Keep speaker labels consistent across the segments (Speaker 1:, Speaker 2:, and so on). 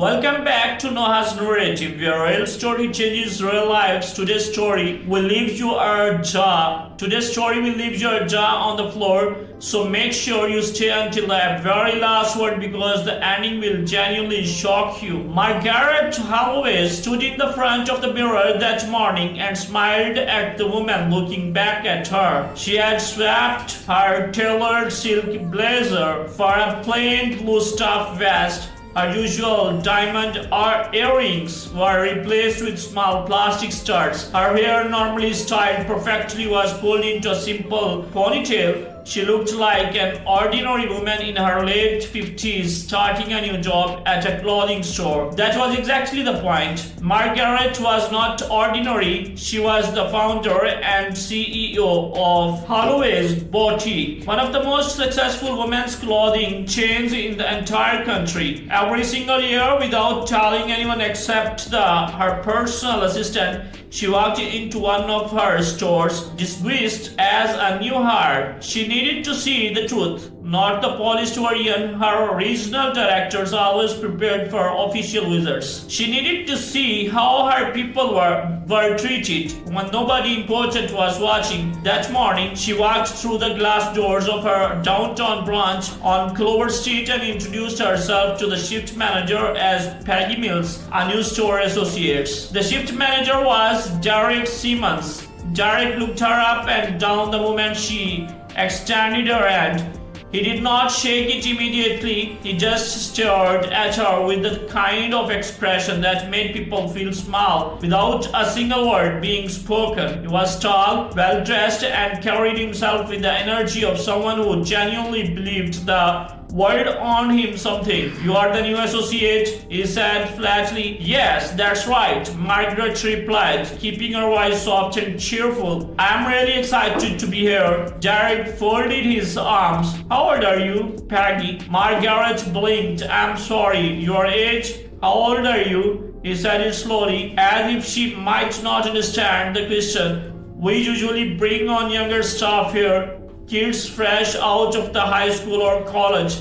Speaker 1: Welcome back to Noah's Narrative, where real story changes real lives. Today's story will leave your jaw. Today's story will leave your jaw on the floor. So make sure you stay until the very last word because the ending will genuinely shock you. Margaret Holloway stood in the front of the mirror that morning and smiled at the woman looking back at her. She had swapped her tailored silk blazer for a plain blue stuff vest. Her usual diamond earrings were replaced with small plastic studs. Her hair, normally styled perfectly, was pulled into a simple ponytail. She looked like an ordinary woman in her late 50s starting a new job at a clothing store. That was exactly the point. Margaret was not ordinary. She was the founder and CEO of Holloway's Boutique, one of the most successful women's clothing chains in the entire country. Every single year, without telling anyone except her personal assistant, she walked into one of her stores disguised as a new hire. She needed to see the truth, not the polished version her regional directors always prepared for official visitors. She needed to see how her people were treated when nobody important was watching. That morning, she walked through the glass doors of her downtown branch on Clover Street and introduced herself to the shift manager as Peggy Mills, a new store associate. The shift manager was Derek Simmons. Derek looked her up and down the moment she extended her hand. He did not shake it immediately. He just stared at her with the kind of expression that made people feel small without a single word being spoken. He was tall, well-dressed, and carried himself with the energy of someone who genuinely believed the word on him something. "You are the new associate?" he said flatly. "Yes, that's right," Margaret replied, keeping her voice soft and cheerful. "I'm really excited to be here." Derek folded his arms. "How old are you, Peggy?" Margaret blinked. "I'm sorry, your age? How old are you?" he said it slowly, as if she might not understand the question. "We usually bring on younger staff here, kids fresh out of the high school or college.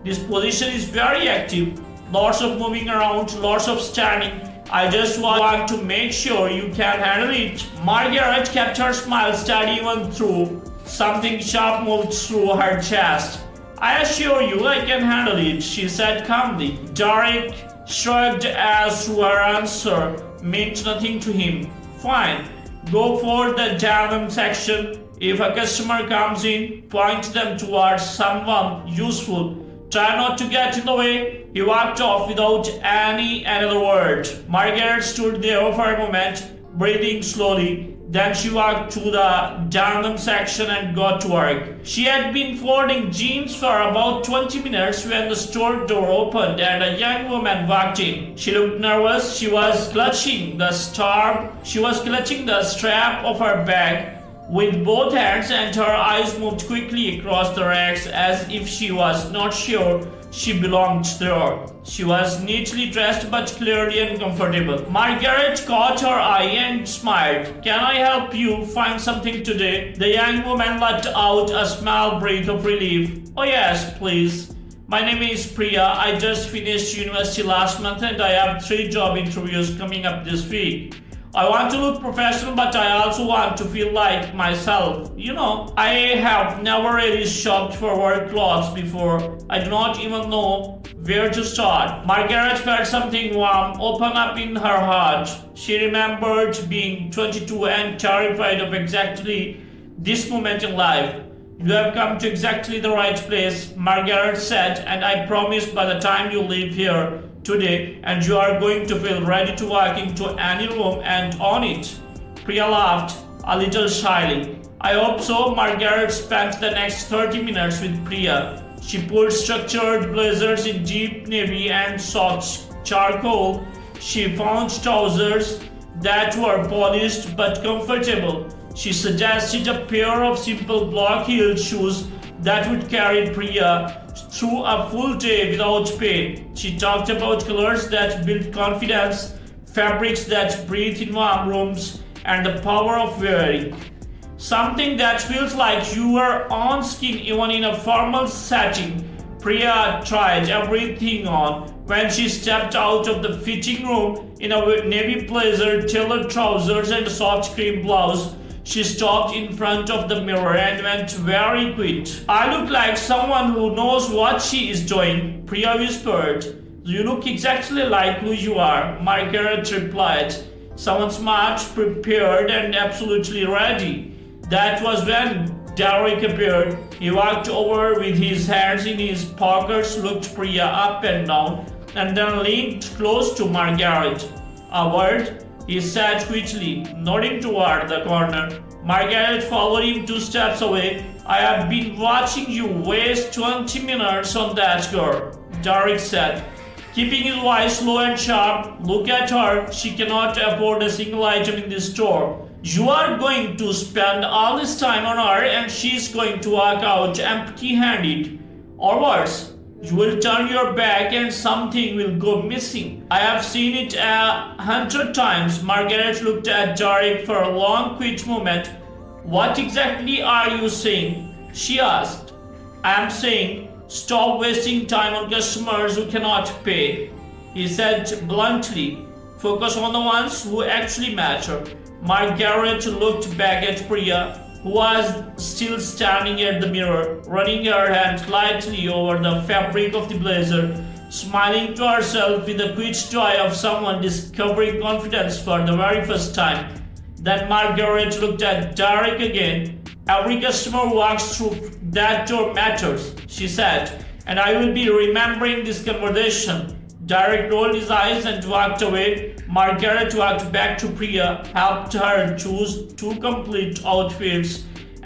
Speaker 1: This position is very active. Lots of moving around, lots of standing. I just want to make sure you can handle it." Margaret kept her smile steady even through something sharp moved through her chest. "I assure you I can handle it," she said calmly. Derek shrugged as though her answer meant nothing to him. "Fine, go for the denim section. If a customer comes in, point them towards someone useful. Try not to get in the way." He walked off without another word. Margaret stood there for a moment, breathing slowly. Then she walked to the denim section and got to work. She had been folding jeans for about 20 minutes when the store door opened and a young woman walked in. She looked nervous. She was clutching the strap of her bag with both hands, and her eyes moved quickly across the racks as if she was not sure she belonged there. She was neatly dressed but clearly uncomfortable. Margaret caught her eye and smiled. "Can I help you find something today?" The young woman let out a small breath of relief. "Oh yes, please. My name is Priya. I just finished university last month and I have 3 job interviews coming up this week. I want to look professional, but I also want to feel like myself. You know, I have never really shopped for work clothes before. I do not even know where to start." Margaret felt something warm open up in her heart. She remembered being 22 and terrified of exactly this moment in life. "You have come to exactly the right place," Margaret said, "and I promise by the time you leave here today and you are going to feel ready to walk into any room and own it." Priya laughed, a little shyly. "I hope so." Margaret spent the next 30 minutes with Priya. She pulled structured blazers in deep navy and soft charcoal. She found trousers that were polished but comfortable. She suggested a pair of simple block-heeled shoes that would carry Priya through a full day without pain. She talked about colors that build confidence, fabrics that breathe in warm rooms, and the power of wearing something that feels like you are on skin even in a formal setting. Priya tried everything on. When she stepped out of the fitting room in a navy blazer, tailored trousers, and a soft cream blouse, she stopped in front of the mirror and went very quiet. "I look like someone who knows what she is doing," Priya whispered. "You look exactly like who you are," Margaret replied. "Someone smart, prepared, and absolutely ready." That was when Derek appeared. He walked over with his hands in his pockets, looked Priya up and down, and then leaned close to Margaret. "A word?" he said quickly, nodding toward the corner. Margaret followed him 2 steps away. "I have been watching you waste 20 minutes on that girl," Derek said, keeping his voice low and sharp. "Look at her. She cannot afford a single item in this store. You are going to spend all this time on her and she's going to walk out empty-handed. Or worse, you will turn your back and something will go missing. I have seen it 100 times." Margaret looked at Derek for a long, quick moment. "What exactly are you saying?" she asked. "I am saying, stop wasting time on customers who cannot pay," he said bluntly. "Focus on the ones who actually matter." Margaret looked back at Priya, who was still standing at the mirror, running her hand lightly over the fabric of the blazer, smiling to herself with the quick joy of someone discovering confidence for the very first time. Then Margaret looked at Derek again. "Every customer who walks through that door matters," she said, "and I will be remembering this conversation." Derek rolled his eyes and walked away. Margaret walked back to Priya, helped her choose 2 complete outfits,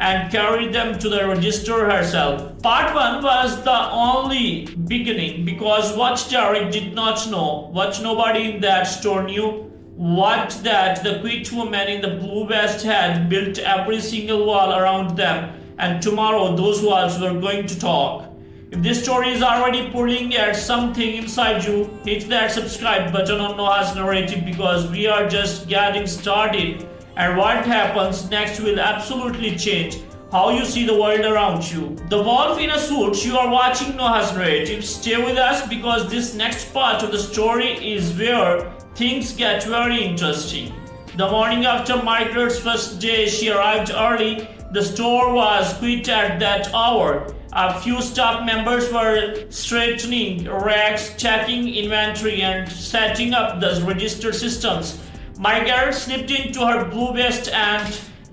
Speaker 1: and carried them to the register herself. Part 1 was the only beginning, because what Derek did not know, what nobody in that store knew, what that the quick woman in the blue vest had built every single wall around them, and tomorrow those walls were going to talk. If this story is already pulling at something inside you, hit that subscribe button on Noah's Narrative, because we are just getting started, and what happens next will absolutely change how you see the world around you. The wolf in a suit, you are watching Noah's Narrative. Stay with us, because this next part of the story is where things get very interesting. The morning after Margaret's first day, she arrived early. The store was quiet at that hour. A few staff members were straightening racks, checking inventory, and setting up the register systems. Margaret slipped into her blue vest and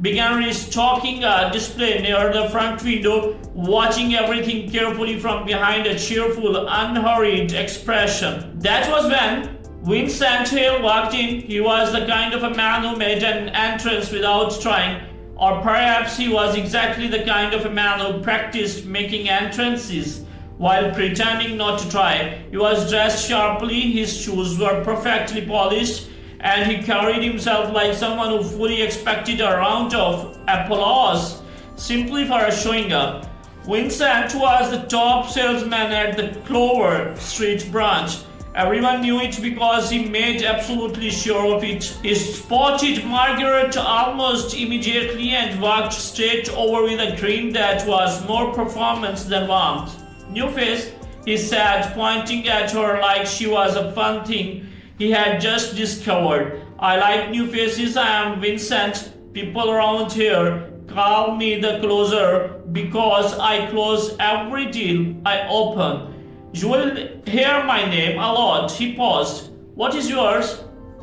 Speaker 1: began restocking a display near the front window, watching everything carefully from behind a cheerful, unhurried expression. That was when Vincent Hale walked in. He was the kind of a man who made an entrance without trying. Or perhaps he was exactly the kind of a man who practiced making entrances while pretending not to try. He was dressed sharply, his shoes were perfectly polished, and he carried himself like someone who fully expected a round of applause simply for showing up. Vincent was the top salesman at the Clover Street branch. Everyone knew it because he made absolutely sure of it. He spotted Margaret almost immediately and walked straight over with a grin that was more performance than warmth. "New face," he said, pointing at her like she was a fun thing he had just discovered. "I like new faces. I am Vincent. People around here call me the closer because I close every deal I open. You will hear my name a lot." He paused. "What is yours?"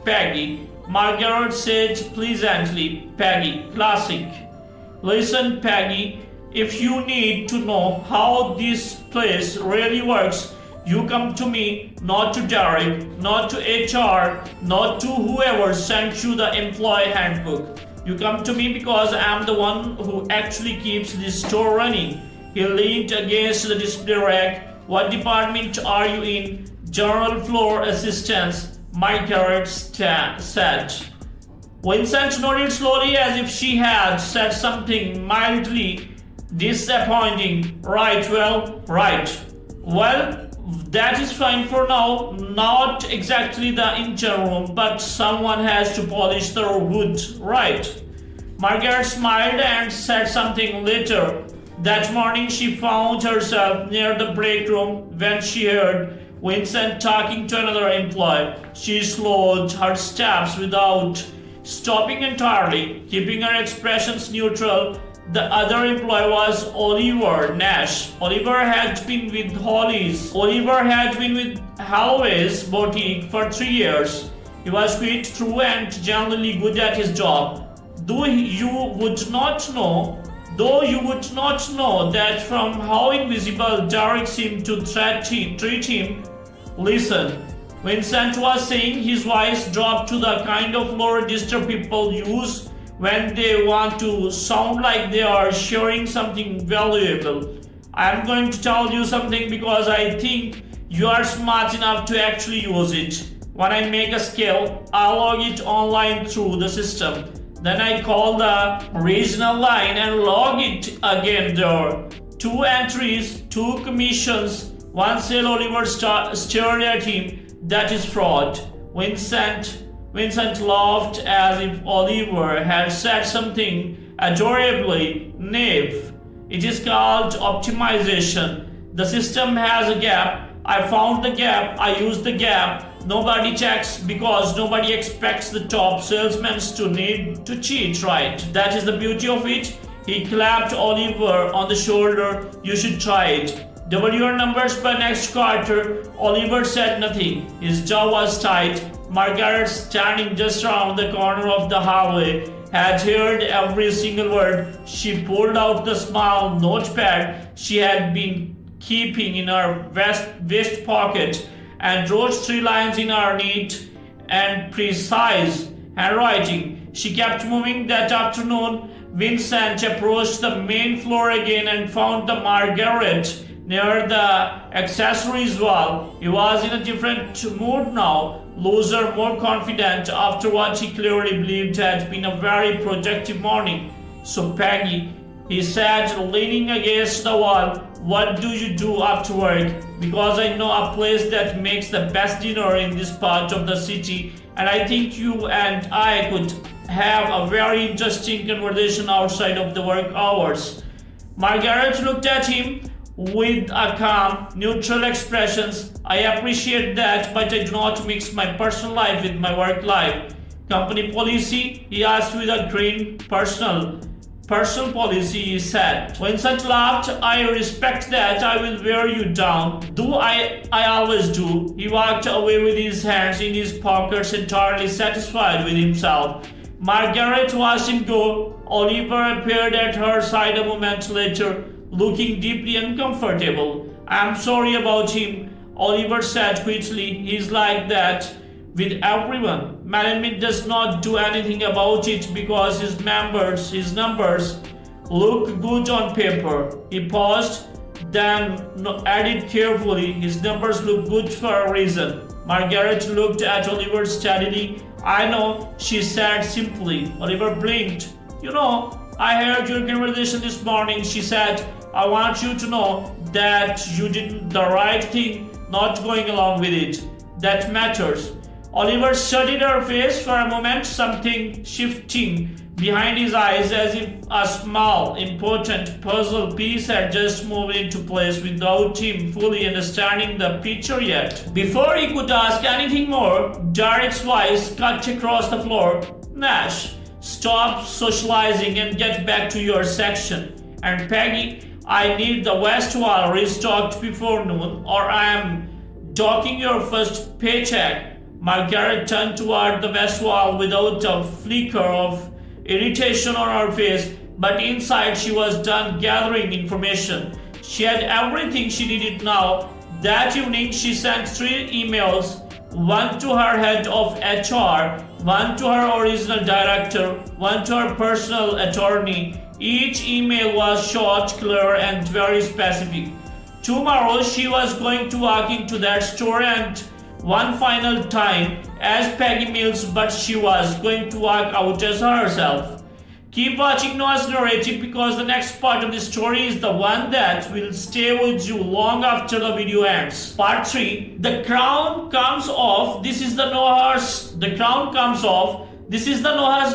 Speaker 1: "Peggy," Margaret said pleasantly. "Peggy, classic." "Listen, Peggy, if you need to know how this place really works, you come to me, not to Derek, not to HR, not to whoever sent you the employee handbook. You come to me because I'm the one who actually keeps this store running." He leaned against the display rack. "What department are you in?" "General floor assistance," Margaret said. Vincent nodded slowly as if she had said something mildly disappointing. Right, that is fine for now. Not exactly the engine room, but someone has to polish the wood, right?" Margaret smiled and said something later. That morning she found herself near the break room when she heard Vincent talking to another employee. She slowed her steps without stopping entirely, keeping her expressions neutral. The other employee was Oliver Nash. Oliver had been with Holloway's boutique for 3 years. He was quite true and generally good at his job. Though you would not know that from how invisible Derek seemed to treat him. Listen, Vincent was saying, his voice dropped to the kind of low register people use when they want to sound like they are sharing something valuable. I am going to tell you something because I think you are smart enough to actually use it. When I make a scale, I log it online through the system. Then I call the regional line and log it again there. 2 entries, 2 commissions. One sale. Oliver stared at him. That is fraud. Vincent laughed as if Oliver had said something adorably naive. It is called optimization. The system has a gap. I found the gap. I used the gap. Nobody checks because nobody expects the top salesmen to need to cheat, right? That is the beauty of it. He clapped Oliver on the shoulder. You should try it. Double your numbers by next quarter. Oliver said nothing. His jaw was tight. Margaret, standing just around the corner of the hallway, had heard every single word. She pulled out the small notepad she had been keeping in her vest pocket and wrote 3 lines in her neat and precise handwriting. She kept moving that afternoon. Vincent approached the main floor again and found the Margaret near the accessories wall. He was in a different mood now, looser, more confident after what he clearly believed had been a very productive morning. So Peggy, he said, leaning against the wall, what do you do after work? Because I know a place that makes the best dinner in this part of the city, and I think you and I could have a very interesting conversation outside of the work hours. Margaret looked at him with a calm, neutral expressions. I appreciate that, but I do not mix my personal life with my work life. Company policy? He asked with a grin. Personal policy, he said. Vincent laughed. I respect that. I will wear you down. I always do. He walked away with his hands in his pockets, entirely satisfied with himself. Margaret watched him go. Oliver appeared at her side a moment later, looking deeply uncomfortable. I'm sorry about him, Oliver said quickly. He's like that with everyone. Management does not do anything about it because his numbers look good on paper. He paused, then added carefully, his numbers look good for a reason. Margaret looked at Oliver steadily. I know, she said simply. Oliver blinked. You know, I heard your conversation this morning, she said. I want you to know that you did the right thing not going along with it. That matters. Oliver studied her face for a moment, something shifting behind his eyes as if a small, important puzzle piece had just moved into place without him fully understanding the picture yet. Before he could ask anything more, Derek's voice cut across the floor. Nash, stop socializing and get back to your section. And Peggy, I need the west wall restocked before noon, or I am docking your first paycheck. Margaret turned toward the west wall without a flicker of irritation on her face, but inside she was done gathering information. She had everything she needed now. That evening she sent 3 emails, one to her head of HR, one to her original director, one to her personal attorney. Each email was short, clear, and very specific. Tomorrow she was going to walk into that store and one final time as Peggy Mills, but she was going to walk out as herself. Keep watching Noah's narrative because the next part of the story is the one that will stay with you long after the video ends. Part 3. The crown comes off. This is the Noah's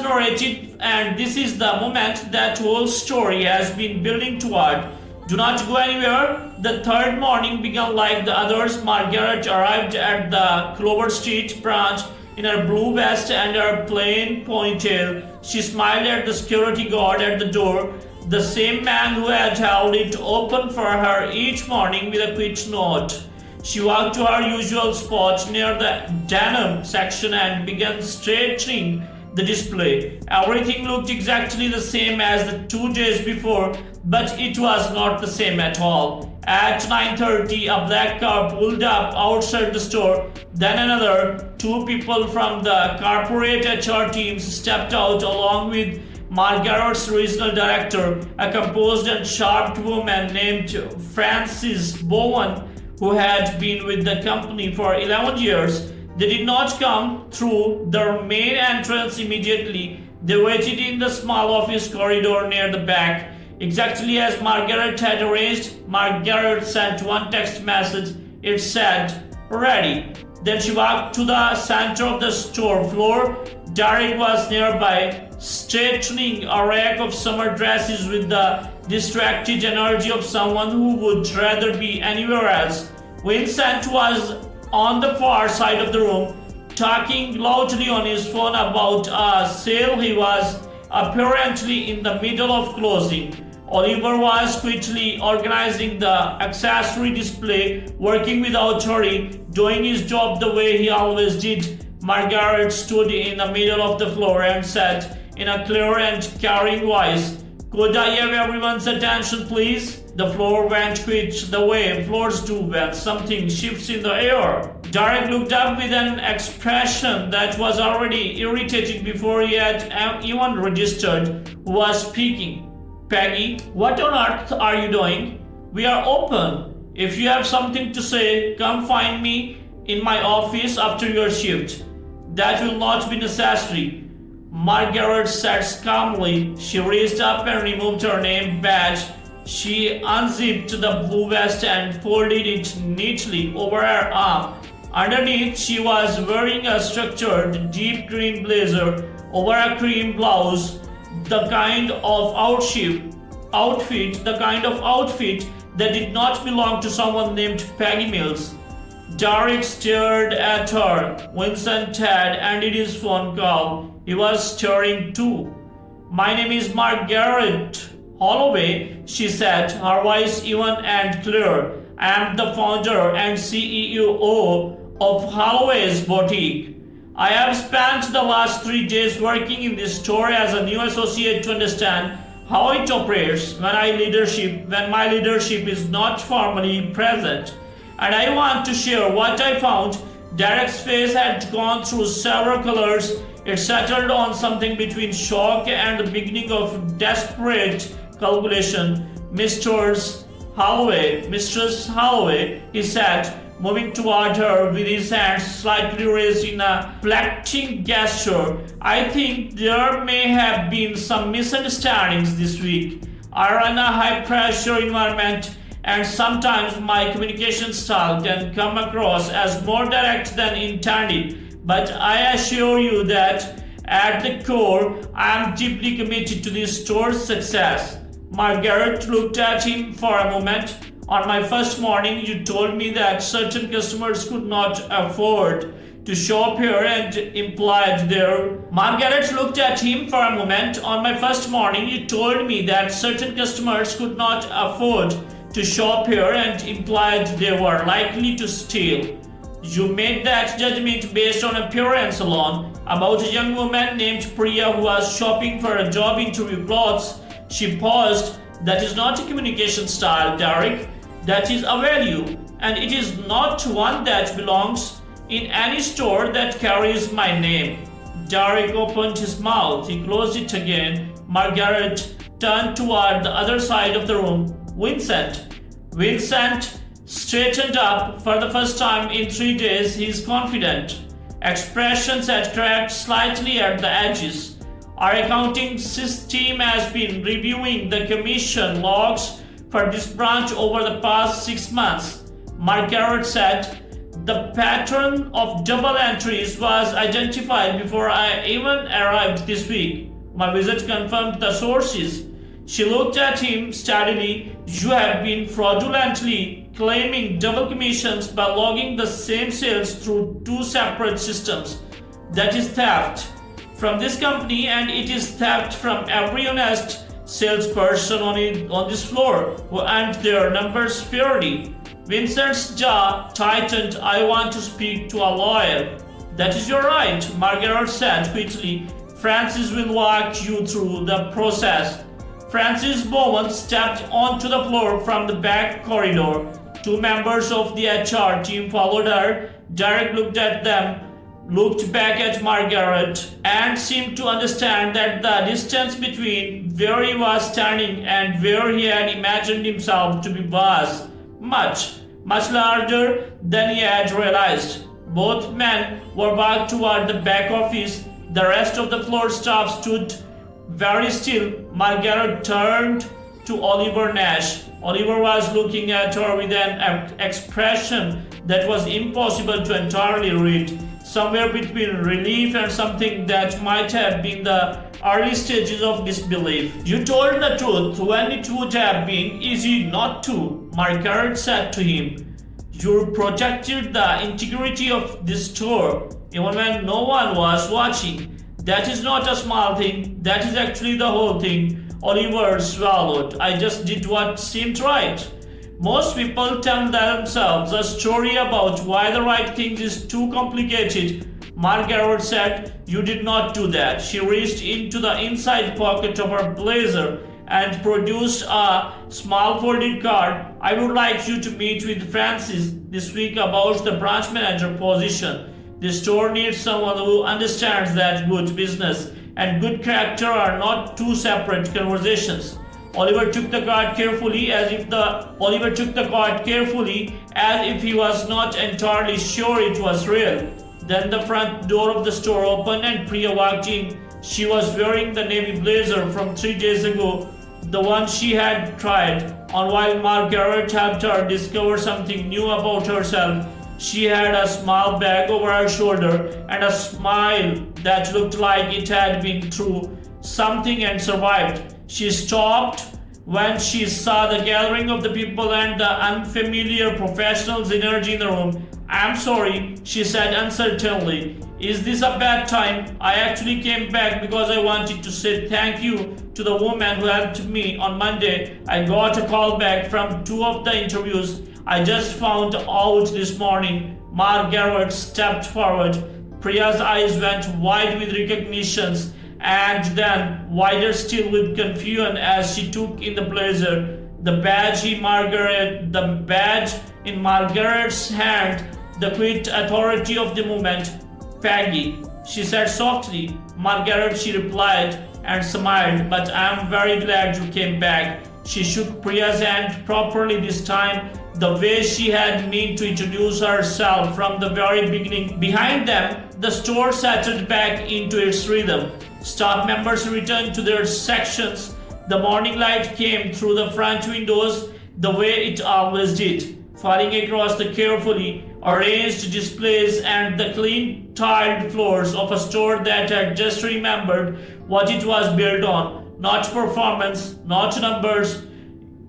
Speaker 1: narrative, and this is the moment that whole story has been building toward. Do not go anywhere. The third morning began like the others. Margaret arrived at the Clover Street branch in her blue vest and her plain ponytail. She smiled at the security guard at the door, the same man who had held it open for her each morning with a quick note. She walked to her usual spot near the denim section and began straightening the display. Everything looked exactly the same as the 2 days before, but it was not the same at all. At 9:30, a black car pulled up outside the store. Then another. 2 people from the corporate HR teams stepped out along with Margaret's regional director, a composed and sharp woman named Frances Bowen, who had been with the company for 11 years. They did not come through the main entrance immediately. They waited in the small office corridor near the back. Exactly as Margaret had arranged, Margaret sent one text message. It said, "Ready." Then she walked to the center of the store floor. Derek was nearby, straightening a rack of summer dresses with the distracted energy of someone who would rather be anywhere else. Vincent was on the far side of the room, talking loudly on his phone about a sale he was apparently in the middle of closing. Oliver was quickly organizing the accessory display, working without hurry, doing his job the way he always did. Margaret stood in the middle of the floor and said in a clear and caring voice, "Could I have everyone's attention, please?" The floor went quick the way floors do when something shifts in the air. Derek looked up with an expression that was already irritating before he had even registered who was speaking. "Peggy, what on earth are you doing? We are open. If you have something to say, come find me in my office after your shift." "That will not be necessary," Margaret said calmly. She reached up and removed her name badge. She unzipped the blue vest and folded it neatly over her arm. Underneath, she was wearing a structured deep green blazer over a cream blouse, the kind of outfit that did not belong to someone named Peggy Mills. Derek stared at her. Vincent had ended his phone call. He was staring too. "My name is Margaret Holloway," she said, her voice even and clear. "I am the founder and CEO of Holloway's Boutique. I have spent the last 3 days working in this store as a new associate to understand how it operates when my leadership is not formally present. And I want to share what I found." Derek's face had gone through several colors. It settled on something between shock and the beginning of desperate calculation. Mistress Holloway, he said, moving toward her with his hands slightly raised in a flattening gesture. "I think there may have been some misunderstandings this week. I run a high-pressure environment, and sometimes my communication style can come across as more direct than intended. But I assure you that at the core, I am deeply committed to this store's success." Margaret looked at him for a moment. "On my first morning, you told me that certain customers could not afford to shop here and implied their..." Margaret looked at him for a moment. "On my first morning, you told me that certain customers could not afford to shop here and implied they were likely to steal. You made that judgment based on appearance alone, about a young woman named Priya who was shopping for a job interview clothes." She paused. "That is not a communication style, Derek. That is a value, and it is not one that belongs in any store that carries my name." Derek opened his mouth. He closed it again. Margaret turned toward the other side of the room. Vincent straightened up for the first time in 3 days. His confident expressions had cracked slightly at the edges. "Our accounting team has been reviewing the commission logs for this branch over the past 6 months," Margaret said. "The pattern of double entries was identified before I even arrived this week. My visit confirmed the sources." She looked at him steadily. You have been fraudulently claiming double commissions by logging the same sales through two separate systems. That is theft from this company, and it is theft from every honest salesperson on this floor who earned their numbers fairly. Vincent's jaw tightened. I want to speak to a lawyer. That is your right, Margaret said quickly. Francis will walk you through the process. Francis Bowen stepped onto the floor from the back corridor. Two members of the HR team followed her. Derek looked at them, looked back at Margaret, and seemed to understand that the distance between where he was standing and where he had imagined himself to be was much larger than he had realized. Both men were walked toward the back office. The rest of the floor staff stood very still. Margaret turned to Oliver Nash. Oliver was looking at her with an expression that was impossible to entirely read, somewhere between relief and something that might have been the early stages of disbelief. You told the truth when it would have been easy not to, Margaret said to him. You protected the integrity of this store, even when no one was watching. That is not a small thing, that is actually the whole thing. Oliver swallowed. I just did what seemed right. Most people tell themselves a story about why the right thing is too complicated. Margaret said, you did not do that. She reached into the inside pocket of her blazer and produced a small folded card. I would like you to meet with Francis this week about the branch manager position. The store needs someone who understands that good business and good character are not two separate conversations. Oliver took the card carefully as if he was not entirely sure it was real. Then the front door of the store opened and Priya walked in. She was wearing the navy blazer from 3 days ago, the one she had tried on while Margaret helped her discover something new about herself. She had a small bag over her shoulder and a smile that looked like it had been through something and survived. She stopped when she saw the gathering of the people and the unfamiliar professional's energy in the room. I'm sorry, she said uncertainly. Is this a bad time? I actually came back because I wanted to say thank you to the woman who helped me on Monday. I got a call back from 2 of the interviews I just found out this morning. Margaret stepped forward. Priya's eyes went wide with recognition and then wider still with confusion as she took in the blazer, the badge in Margaret's hand, the quiet authority of the moment. Peggy, she said softly. Margaret, she replied and smiled, but I'm very glad you came back. She shook Priya's hand properly this time, the way she had meant to introduce herself from the very beginning. Behind them, the store settled back into its rhythm. Staff members returned to their sections. The morning light came through the front windows the way it always did, falling across the carefully arranged displays and the clean tiled floors of a store that had just remembered what it was built on. Not performance, not numbers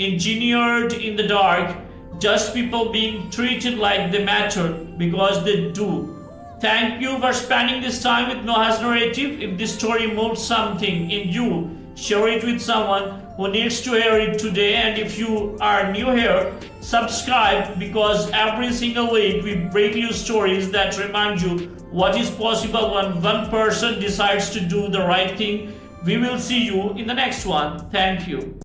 Speaker 1: engineered in the dark, just people being treated like they matter because they do. Thank you for spending this time with Noah's narrative. If this story moved something in you, share it with someone who needs to hear it today. And if you are new here, subscribe, because every single week we bring you stories that remind you what is possible when one person decides to do the right thing. We will see you in the next one. Thank you.